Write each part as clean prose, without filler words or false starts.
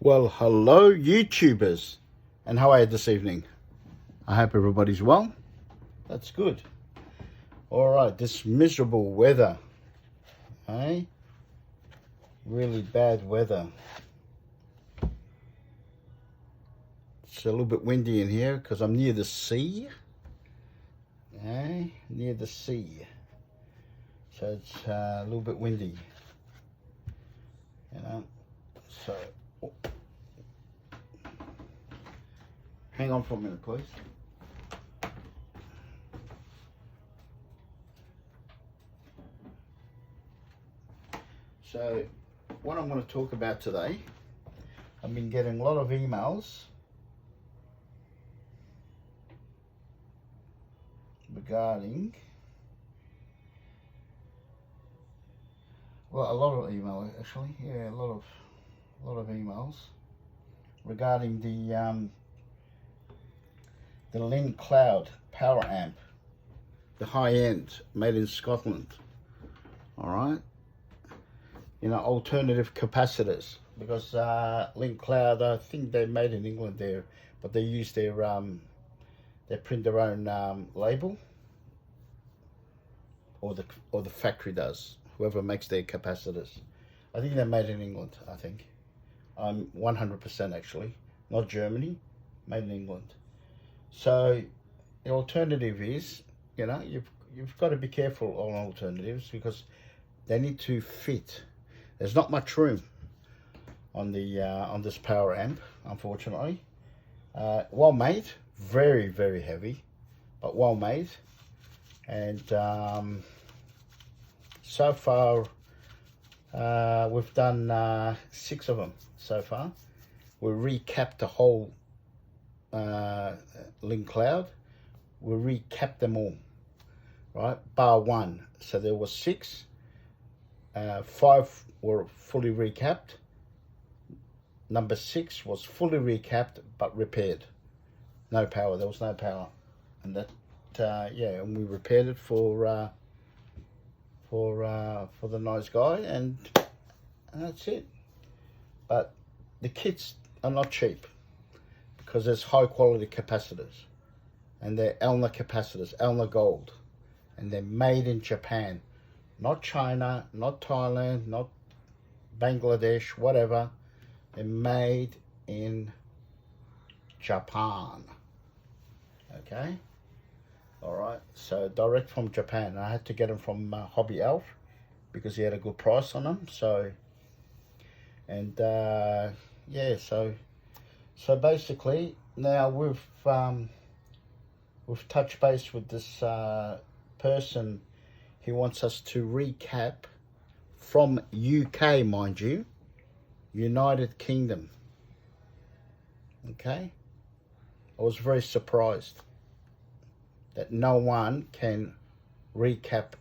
Well, hello YouTubers, and how are you this evening? I hope everybody's well. That's good. Alright, this miserable weather, eh? Really bad weather. It's a little bit windy in here because I'm near the sea. Near the sea. So it's a little bit windy. You know, so... Oh. Hang on for a minute, please. So, what I'm going to talk about today, I've been getting a lot of emails regarding, well, a lot of email actually, yeah, a lot of emails regarding the Linn Klout power amp, the high end, made in Scotland. All right, you know, alternative capacitors, because Linn Klout, I think they made in England there, but they use their they print their own label, or the factory does, whoever makes their capacitors. I think they're made in England. I think I'm 100% actually, not Germany, made in England. So the alternative is, you know, you've got to be careful on alternatives because they need to fit. There's not much room on the on this power amp, unfortunately. Well made, very heavy, but well made. And so far we've done 6 of them so far. We recapped the whole Linn Klout. We recapped them all, right, bar 1. So there was 6. 5 were fully recapped. Number 6 was fully recapped but repaired. No power. There was no power, and that yeah, and we repaired it for the nice guy, and that's it. But the kits are not cheap because there's high quality capacitors, and they're ELNA capacitors, ELNA gold, and they're made in Japan, not China, not Thailand, not Bangladesh, whatever. They're made in Japan. Okay, all right. So direct from Japan. I had to get them from Hobby Elf because he had a good price on them. So, and yeah, so basically now we've touched base with this person. He wants us to recap from UK, mind you, United Kingdom. Okay, I was very surprised that no one can recap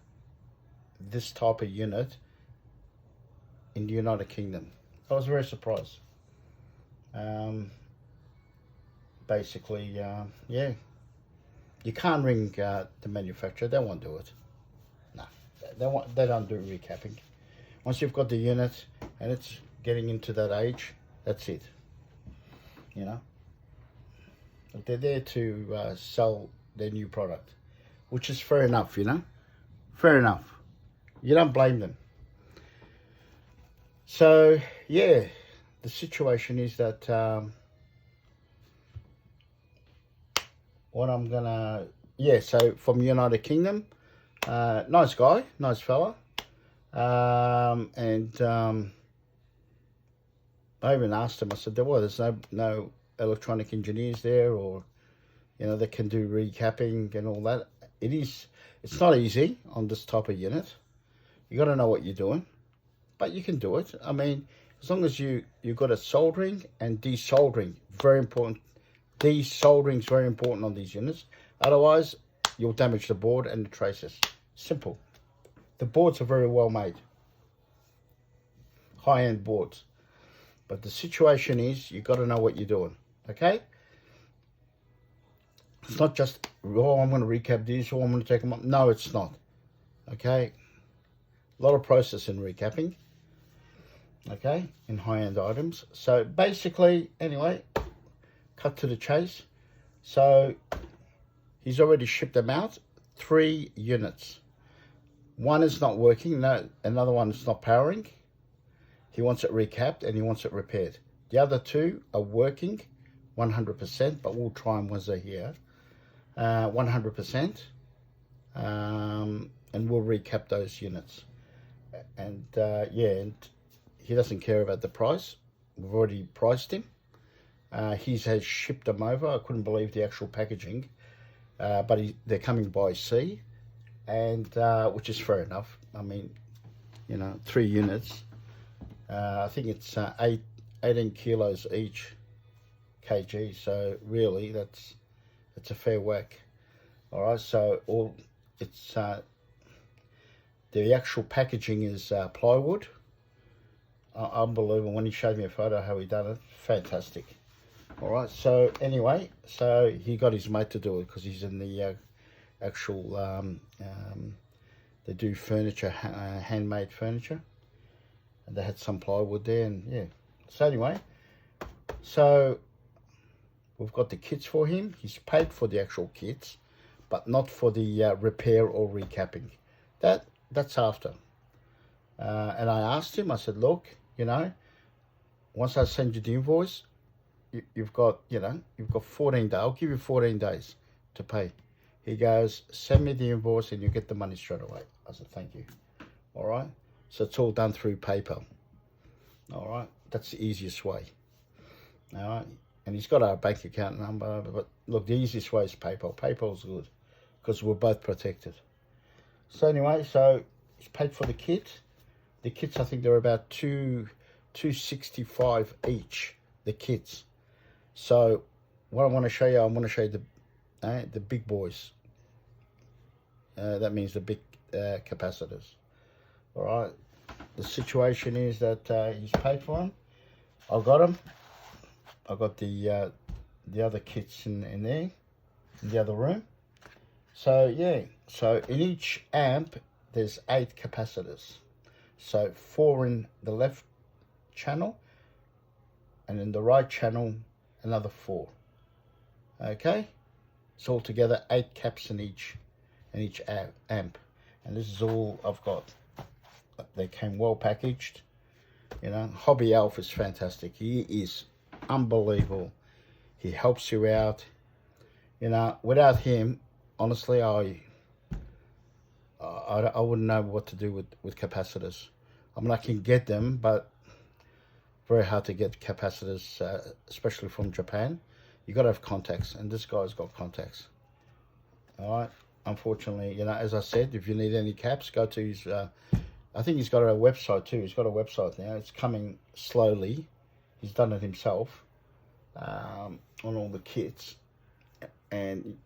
this type of unit in the United Kingdom. I was very surprised. Basically, yeah, you can't ring the manufacturer. They won't do it. No, they don't do recapping. Once you've got the unit and it's getting into that age, that's it. You know, but they're there to sell their new product, which is fair enough. You know, fair enough. You don't blame them. So yeah, the situation is that what I'm gonna, yeah, so from United Kingdom, nice guy, nice fella, and I even asked him, I said, well, there's no electronic engineers there, or, you know, that can do recapping and all that. It's not easy on this type of unit. You got to know what you're doing, but you can do it. I mean, as long as you've got a soldering and desoldering, very important. Desoldering is very important on these units. Otherwise, you'll damage the board and the traces. Simple. The boards are very well made. High-end boards. But the situation is, you got to know what you're doing. Okay? It's not just, oh, I'm going to recap these, or I'm going to take them up. No, it's not. Okay? A lot of process in recapping. okay, in high-end items. So basically, anyway, cut to the chase. So he's already shipped them out, 3 units. One is not working, no, another one is not powering. He wants it recapped and he wants it repaired. The other 2 are working 100%, but we'll try them once they're here. 100%. And we'll recap those units. And yeah, and he doesn't care about the price. We've already priced him. He has shipped them over. I couldn't believe the actual packaging. But they're coming by sea, and which is fair enough. I mean, you know, 3 units. I think it's 18 kilos each kg. So really, that's a fair whack. All right. So it's the actual packaging is plywood. Unbelievable. When he showed me a photo how he done it, fantastic. All right. So anyway, so he got his mate to do it because he's in the actual. They do furniture, handmade furniture, and they had some plywood there, and yeah. So anyway, so we've got the kits for him. He's paid for the actual kits, but not for the repair or recapping. That's after. And I asked him. I said, look, you know, once I send you the invoice, you've got 14 days. I'll give you 14 days to pay. He goes, send me the invoice and you get the money straight away. I said, thank you. All right. So it's all done through PayPal. All right. That's the easiest way. All right. And he's got our bank account number. But look, the easiest way is PayPal. PayPal's good because we're both protected. So anyway, so he's paid for the kit. The kits, I think they're about $265 each. The kits. So what I want to show you, the big boys. That means the big capacitors. All right. The situation is that he's paid for them. I got them. I got the other kits in there, in the other room. So yeah. So in each amp, there's 8 capacitors. So 4 in the left channel, and in the right channel, another 4. Okay. So altogether 8 caps in each amp, and this is all I've got. They came well packaged. You know, Hobby Alf is fantastic. He is unbelievable. He helps you out. You know, without him, honestly, I wouldn't know what to do with capacitors. I mean, I can get them, but very hard to get capacitors, especially from Japan. You got to have contacts, and this guy's got contacts. All right. Unfortunately, you know, as I said, if you need any caps, go to his. I think he's got a website too. He's got a website now. It's coming slowly. He's done it himself on all the kits, and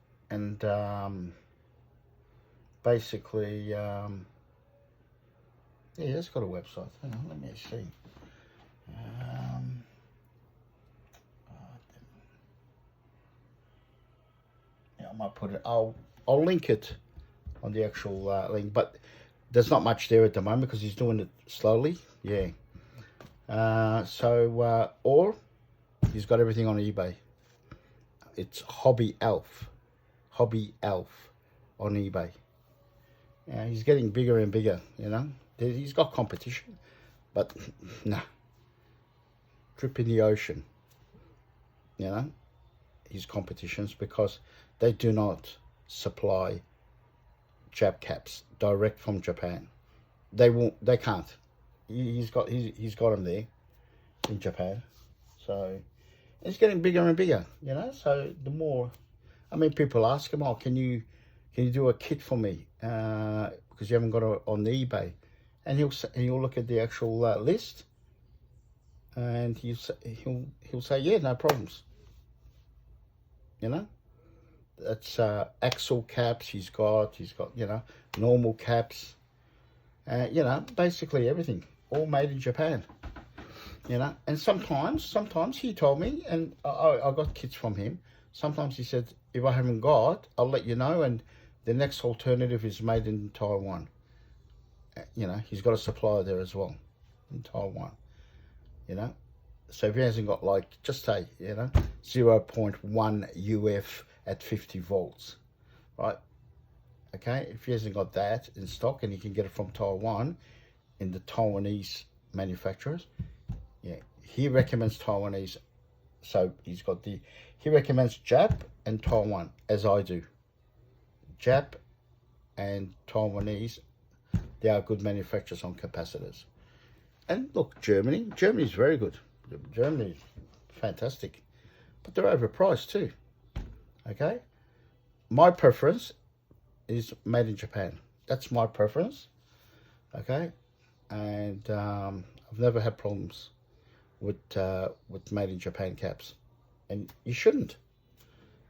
basically, yeah, he's got a website. Hang on, let me see. Yeah, I might put it. I'll link it on the actual link, but there's not much there at the moment because he's doing it slowly. Yeah. Or he's got everything on eBay. It's Hobby Alf on eBay. Yeah, he's getting bigger and bigger. You know, he's got competition, but nah. Drip in the ocean. You know, his competitions, because they do not supply jab caps direct from Japan. They won't. They can't. He's got them there in Japan. So it's getting bigger and bigger. You know. So the more, I mean, people ask him, "Oh, can you do a kit for me?" Because you haven't got it on the eBay, and he'll look at the actual list, and he'll say, "Yeah, no problems." You know. That's axle caps. He's got you know, normal caps. You know, basically everything, all made in Japan. You know, and sometimes he told me, and I got kits from him. Sometimes he said, if I haven't got, I'll let you know, and the next alternative is made in Taiwan. You know, he's got a supplier there as well in Taiwan. you know. So if he hasn't got like, just say, 0.1 UF at 50 volts, right? Okay, if he hasn't got that in stock and he can get it from Taiwan, in the Taiwanese manufacturers, yeah, he recommends Taiwanese. So he recommends Jap and Taiwan, as I do. Jap and Taiwanese, they are good manufacturers on capacitors. And look, Germany's very good. Germany's fantastic, but they're overpriced too. Okay, my preference is made in Japan. That's my preference. Okay, and I've never had problems with made in Japan caps, and you shouldn't.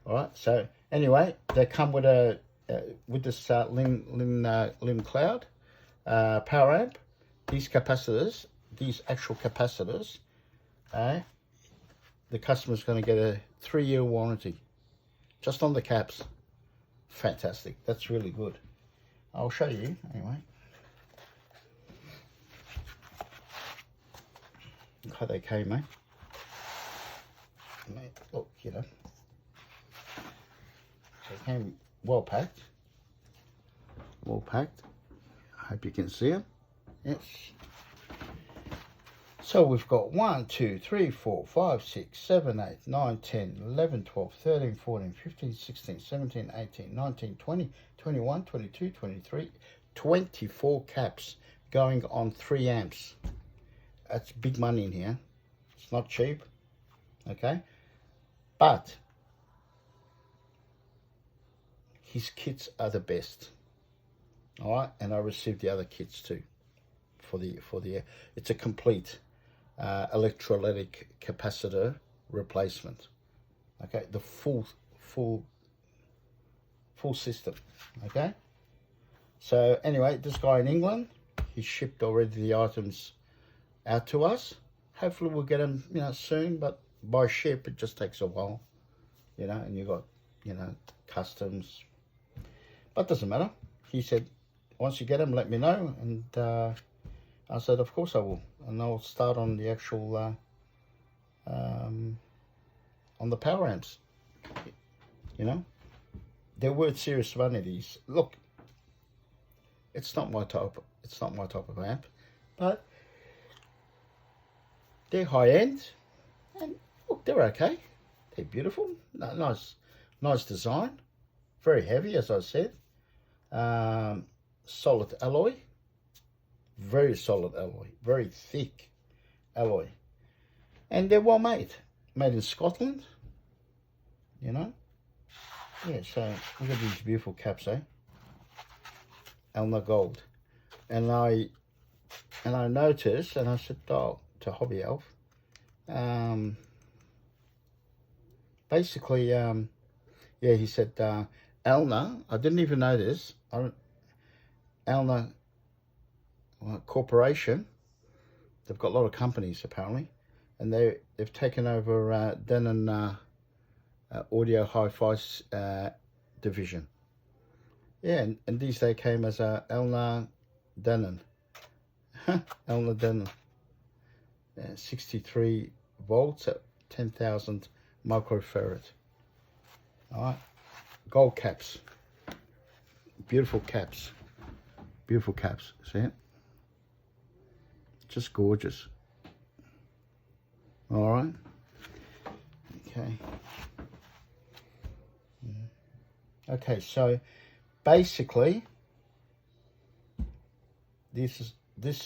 All right. So anyway, they come with this Linn Klout power amp. These capacitors, these actual capacitors, the customer's going to get a 3-year warranty just on the caps. Fantastic. That's really good. I'll show you anyway. Look how they came, mate. Look, they came well packed. Well packed. I hope you can see them. Yes. So we've got 1, 2, 3, 4, 5, 6, 7, 8, 9, 10, 11, 12, 13, 14, 15, 16, 17, 18, 19, 20, 21, 22, 23, 24 caps going on 3 amps. That's big money in here. It's not cheap. Okay. But his kits are the best. All right. And I received the other kits too. It's a complete electrolytic capacitor replacement. Okay, the full system. Okay, so anyway, this guy in England, he shipped already the items out to us. Hopefully we'll get them soon, but by ship it just takes a while, and you got customs, but doesn't matter. He said once you get them, let me know, and I said, of course I will, and I'll start on the actual, on the power amps. They're worth serious money. These, look, it's not my type of amp, but they're high end, and look, they're okay. They're beautiful, nice design, very heavy, as I said, solid alloy. Very solid alloy, very thick alloy, and they're well made in Scotland, Yeah, so look at these beautiful caps, ELNA gold. And I noticed, and I said, oh, to Hobby Elf, basically, yeah, he said, ELNA, I didn't even know this, ELNA corporation, they've got a lot of companies apparently, and they've taken over Denon audio hi-fi division. Yeah, and these they came as a ELNA Denon. ELNA Denon. 63 volts at 10,000 microfarad. Alright, gold caps. Beautiful caps. Beautiful caps. See it? Just gorgeous. All right. Okay. Okay, so basically this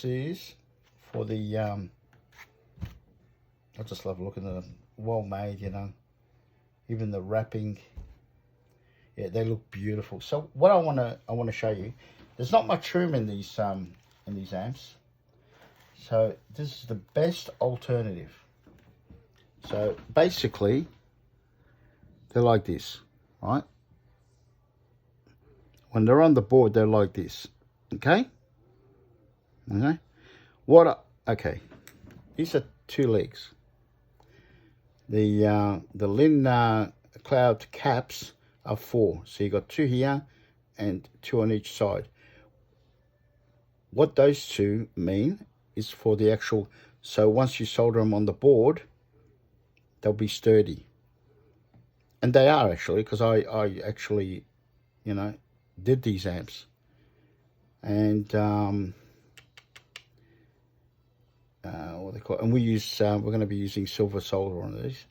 is for the I just love looking at them. Well made, even the wrapping. Yeah, they look beautiful. So what I want to show you, there's not much room in these amps. So this is the best alternative. So basically, they're like this, right? When they're on the board, they're like this, okay? Okay. Okay. These are 2 legs. The Linn Klout caps are 4. So you got 2 here and 2 on each side. What those 2 mean is for the actual So once you solder them on the board, they'll be sturdy. And they are actually, because I actually, you know, did these amps. And what they call it? And we use we're going to be using silver solder on these.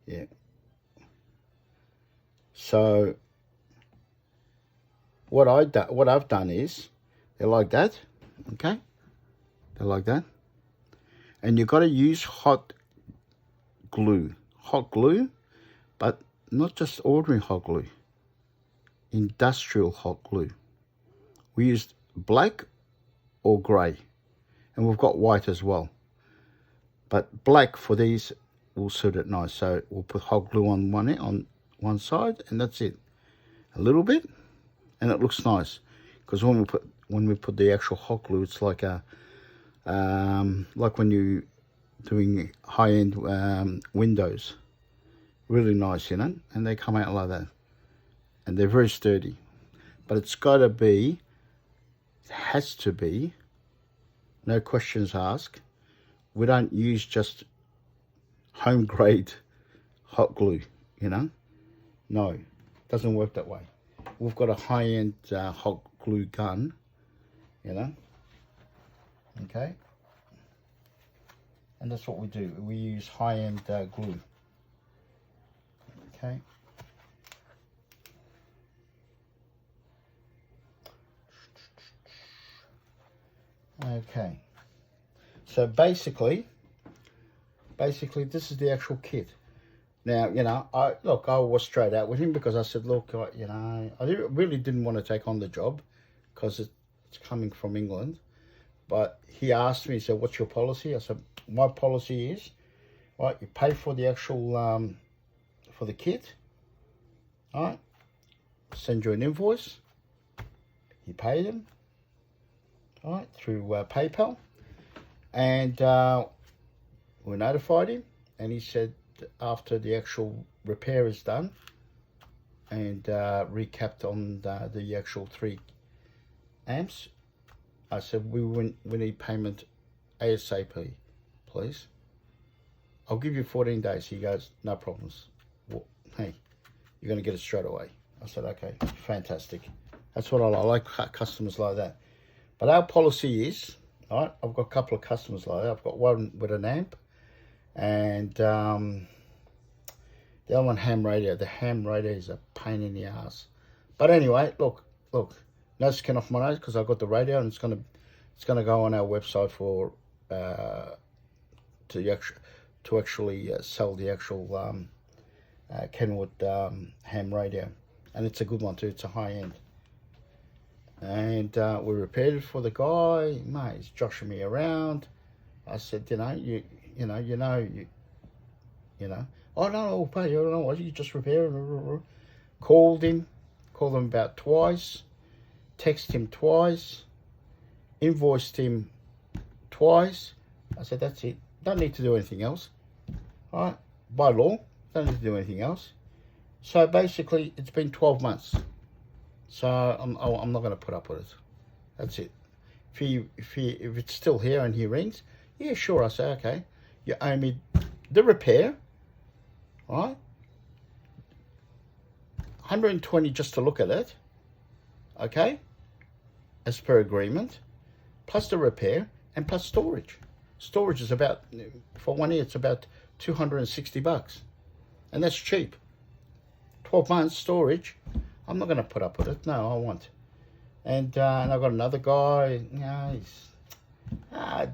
Yeah. So what I've done is they're like that, okay? They're like that, and you've got to use hot glue, but not just ordinary hot glue, industrial hot glue. We used black or grey, and we've got white as well, but black for these will suit it nice. So we'll put hot glue on one side, and that's it. A little bit, and it looks nice, because when we put the actual hot glue, it's like a like when you doing high-end windows. Really nice, you know, and they come out like that, and they're very sturdy. But it's got to be, it has to be, no questions asked. We don't use just home grade hot glue, you know. No, it doesn't work that way. We've got a high-end hot glue gun, you know. Okay. And that's what we do. We use high-end glue. Okay. Okay. So basically this is the actual kit. Now, you know, I was straight out with him, because I said, look, you know, I really didn't want to take on the job because it's coming from England. But he asked me, he said, what's your policy? I said, my policy is, right, you pay for the actual, for the kit, all right, send you an invoice, he paid him, all right, through PayPal, and we notified him, and he said after the actual repair is done and recapped on the actual 3 amps, I said, we need payment ASAP, please. I'll give you 14 days. He goes, no problems. Well, hey, you're going to get it straight away. I said, okay, fantastic. That's what I like customers like that. But our policy is, all right, I've got a couple of customers like that. I've got one with an amp, and the other one ham radio. The ham radio is a pain in the ass. But anyway, look, no skin off my nose, because I've got the radio, and it's gonna go on our website for to actually sell the actual Kenwood ham radio, and it's a good one too. It's a high end, and we repaired it for the guy. Mate, he's joshing me around. I said, you know. Oh no, pay. You don't know what you just repaired. Called him about twice. Texted him twice. Invoiced him twice. I said, that's it. Don't need to do anything else. All right, by law, don't need to do anything else. So basically, it's been 12 months. So I'm not going to put up with it. That's it. If it's still here and he rings, yeah, sure. I say, okay, you owe me the repair, all right? 120 just to look at it, okay? As per agreement, plus the repair and plus storage. Storage is about, for 1 year, it's about $260, and that's cheap. 12 months storage, I'm not going to put up with it. No, I won't. And I've got another guy, you know, he's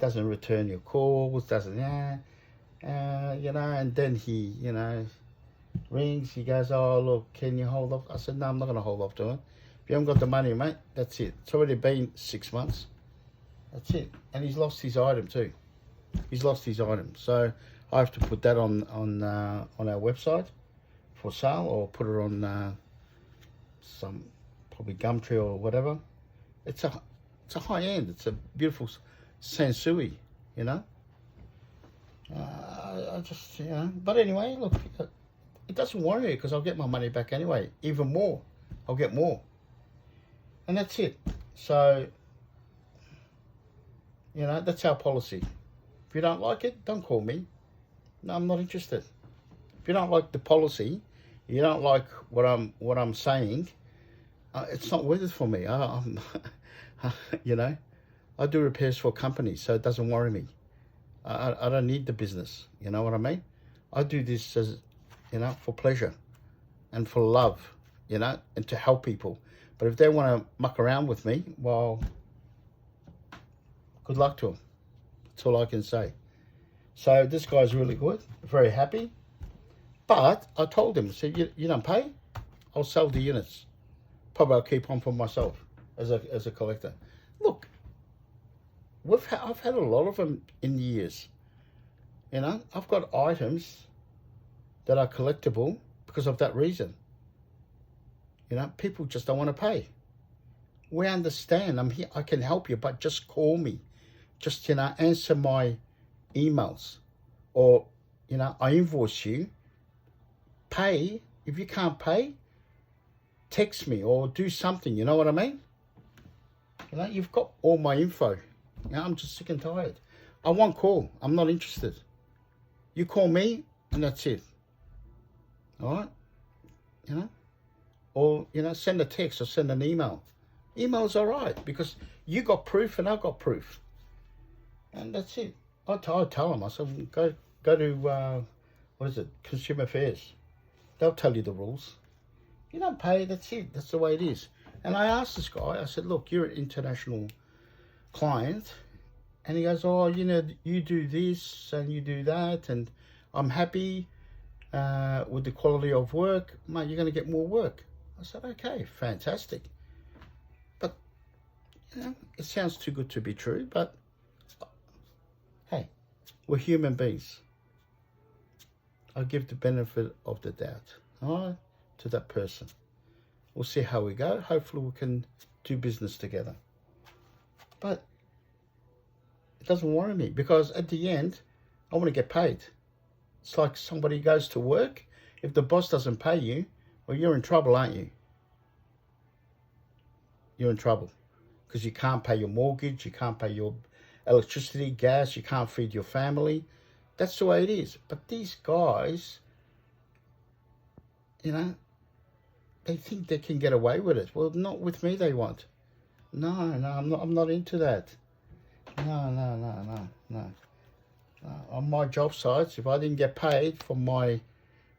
doesn't return your calls, doesn't, you know, and then he, you know, rings, he goes, oh, look, can you hold off? I said, no, I'm not going to hold off doing it. If you haven't got the money, mate, that's it. It's already been 6 months. That's it. And he's lost his item too. He's lost his item. So I have to put that on our website for sale, or put it on some probably Gumtree or whatever. It's a high end. It's a beautiful Sansui, you know. I just, you know. But anyway, look, it doesn't worry me, because I'll get my money back anyway. Even more. I'll get more. And that's it. So, you know, that's our policy. If you don't like it, don't call me. No, I'm not interested. If you don't like the policy, you don't like what I'm saying, it's not worth it for me. I'm you know, I do repairs for companies, so it doesn't worry me. I don't need the business. You know what I mean? I do this as, for pleasure and for love, and to help people. But if they want to muck around with me, well, good luck to them. That's all I can say. So this guy's really good, very happy. But I told him, I said, you don't pay? I'll sell the units. Probably I'll keep on for myself as a collector. Look, I've had a lot of them in years. I've got items that are collectible because of that reason. People just don't want to pay. We understand. I'm here. I can help you, but just call me. Just, answer my emails. Or, I invoice you. Pay. If you can't pay, text me or do something. You know what I mean? You've got all my info. I'm just sick and tired. I won't call. I'm not interested. You call me and that's it. All right? Or, send a text or send an email. Email's all right because you got proof and I got proof. And that's it. I tell them, I said, go to, Consumer Affairs. They'll tell you the rules. You don't pay, that's it. That's the way it is. And I asked this guy, I said, look, you're an international client. And he goes, oh, you do this and you do that. And I'm happy with the quality of work. Mate, you're going to get more work. I said, okay, fantastic. But, it sounds too good to be true. But, hey, we're human beings. I give the benefit of the doubt, all right, to that person. We'll see how we go. Hopefully we can do business together. But it doesn't worry me because at the end, I want to get paid. It's like somebody goes to work. If the boss doesn't pay you, well, you're in trouble, aren't you? You're in trouble because you can't pay your mortgage, you can't pay your electricity, gas, you can't feed your family. That's the way it is. But these guys, they think they can get away with it. Well, not with me, they want. No, I'm not into that. No. On my job sites, if I didn't get paid for my,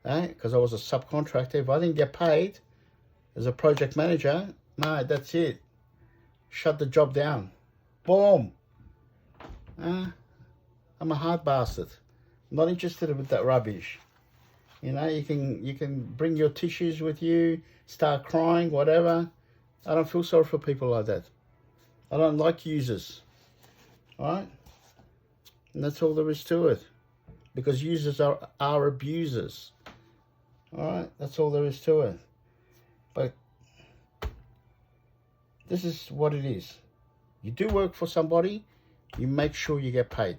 because I was a subcontractor, if I didn't get paid as a project manager, no, that's it. Shut the job down. Boom. I'm a hard bastard. I'm not interested with that rubbish. You can bring your tissues with you, start crying, whatever. I don't feel sorry for people like that. I don't like users. Alright? And that's all there is to it. Because users are abusers. Alright? That's all there is to it. But this is what it is. You do work for somebody, you make sure you get paid.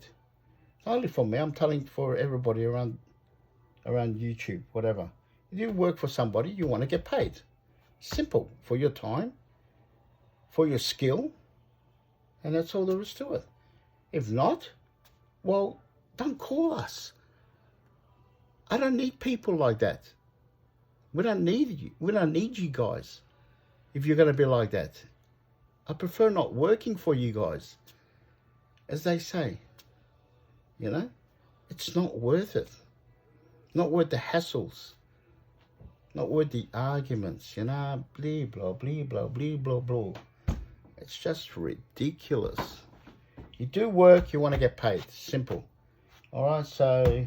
Not only for me, I'm telling for everybody around YouTube, whatever. If you work for somebody, you want to get paid. Simple. For your time, for your skill, and that's all there is to it. If not, well, don't call us. I don't need people like that. We don't need you. We don't need you guys if you're going to be like that. I prefer not working for you guys. As they say, it's not worth it. Not worth the hassles. Not worth the arguments, blah, blah, blah, blah, blah, blah, blah. It's just ridiculous. You do work, you want to get paid. Simple. All right, so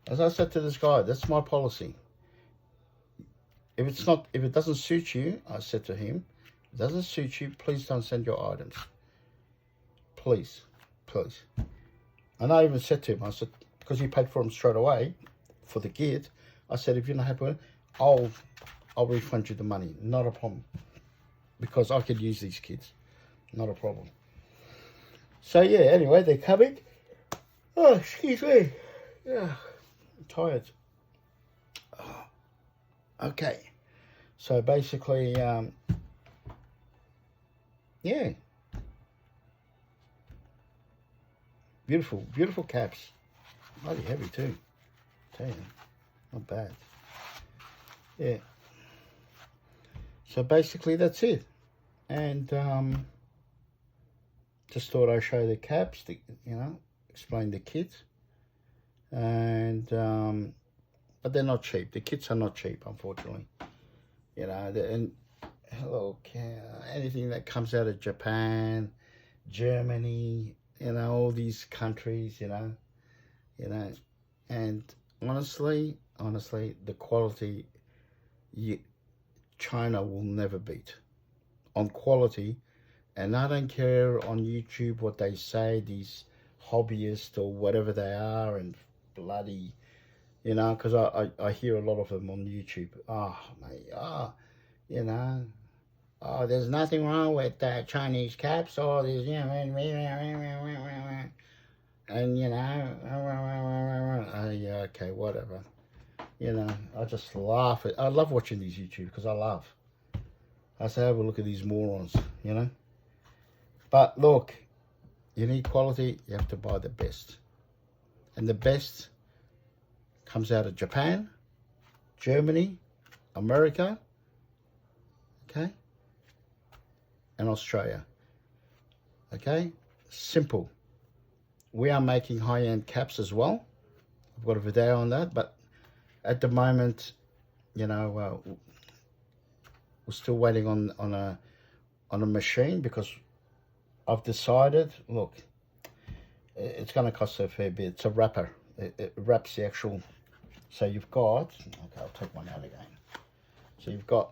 as I said to this guy, that's my policy. If it doesn't suit you, I said to him, if it doesn't suit you, please don't send your items. Please. And I even said to him, I said, because he paid for them straight away for the kit, I said, if you're not happy with it, I'll refund you the money. Not a problem. Because I could use these kids. Not a problem. So yeah, anyway, they're coming. Oh, excuse me. Yeah, I'm tired. Oh, okay. So basically, yeah. Beautiful, beautiful caps. Bloody heavy too. Tell you, not bad. Yeah. So basically that's it. And just thought I'd show the caps, explain the kit. And but they're not cheap. The kits are not cheap, unfortunately. And look, anything that comes out of Japan, Germany, all these countries, and honestly, the quality, China will never beat on quality. And I don't care on YouTube what they say, these hobbyists or whatever they are, and bloody, because I hear a lot of them on YouTube. Oh, mate, there's nothing wrong with Chinese caps, or there's, and, yeah, okay, whatever. I just laugh. I love watching these YouTube because I laugh. I say, have a look at these morons, But look, you need quality, you have to buy the best. And the best comes out of Japan, Germany, America, okay, and Australia. Okay, simple. We are making high-end caps as well. I've got a video on that, but at the moment, we're still waiting on a machine, because I've decided, look, it's going to cost a fair bit. It's a wrapper. It wraps the actual. So you've got. Okay, I'll take one out again. So you've got.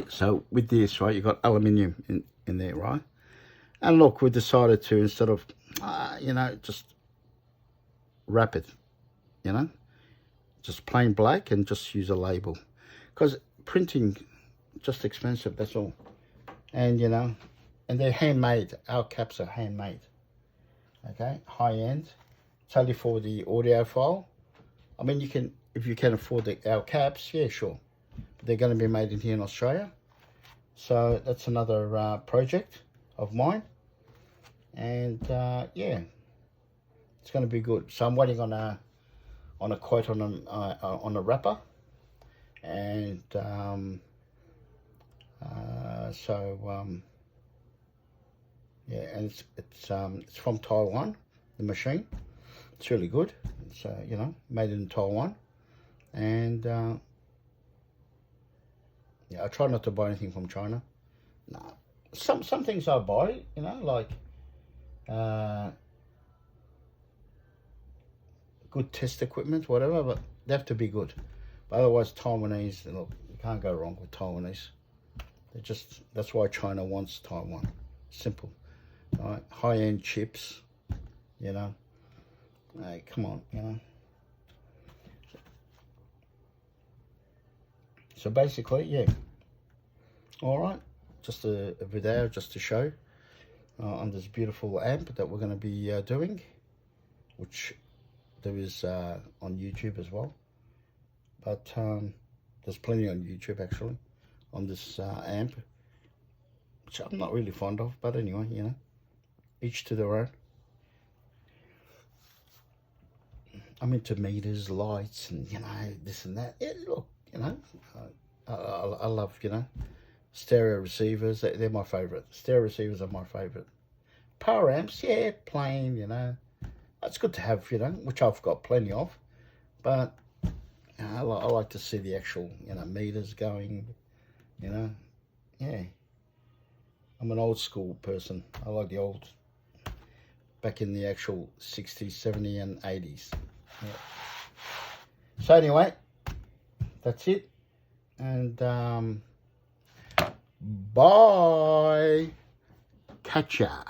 So with this, right, you've got aluminium in there, right? And look, we decided to, instead of, just wrap it, just plain black, and just use a label, because printing just expensive. That's all. And and they're handmade. Our caps are handmade. Okay, high end. It's only for the audiophile. I mean, if you can afford our caps, yeah, sure. But they're going to be made in here in Australia. So that's another project of mine. And yeah, it's going to be good. So I'm waiting on a quote on a wrapper, and yeah, and it's from Taiwan, the machine. It's really good. It's made in Taiwan, and yeah, I try not to buy anything from China. No, some things I buy, like good test equipment, whatever, but they have to be good. But otherwise, Taiwanese, look, you can't go wrong with Taiwanese. That's why China wants Taiwan. Simple. All right, high-end chips, Hey, come on, So basically, yeah. All right, just a video just to show on this beautiful amp that we're going to be doing, which there is on YouTube as well. But there's plenty on YouTube actually on this amp, which I'm not really fond of. But anyway, each to their own. I'm into meters, lights, and this and that. Yeah, look, I love stereo receivers. They're my favorite. Stereo receivers are my favorite. Power amps, yeah, plain. That's good to have. Which I've got plenty of. But I like to see the actual meters going. Yeah. I'm an old school person. I like the old, back in the actual 60s, 70s, and 80s. Yeah. So anyway, that's it, and bye. Catch ya.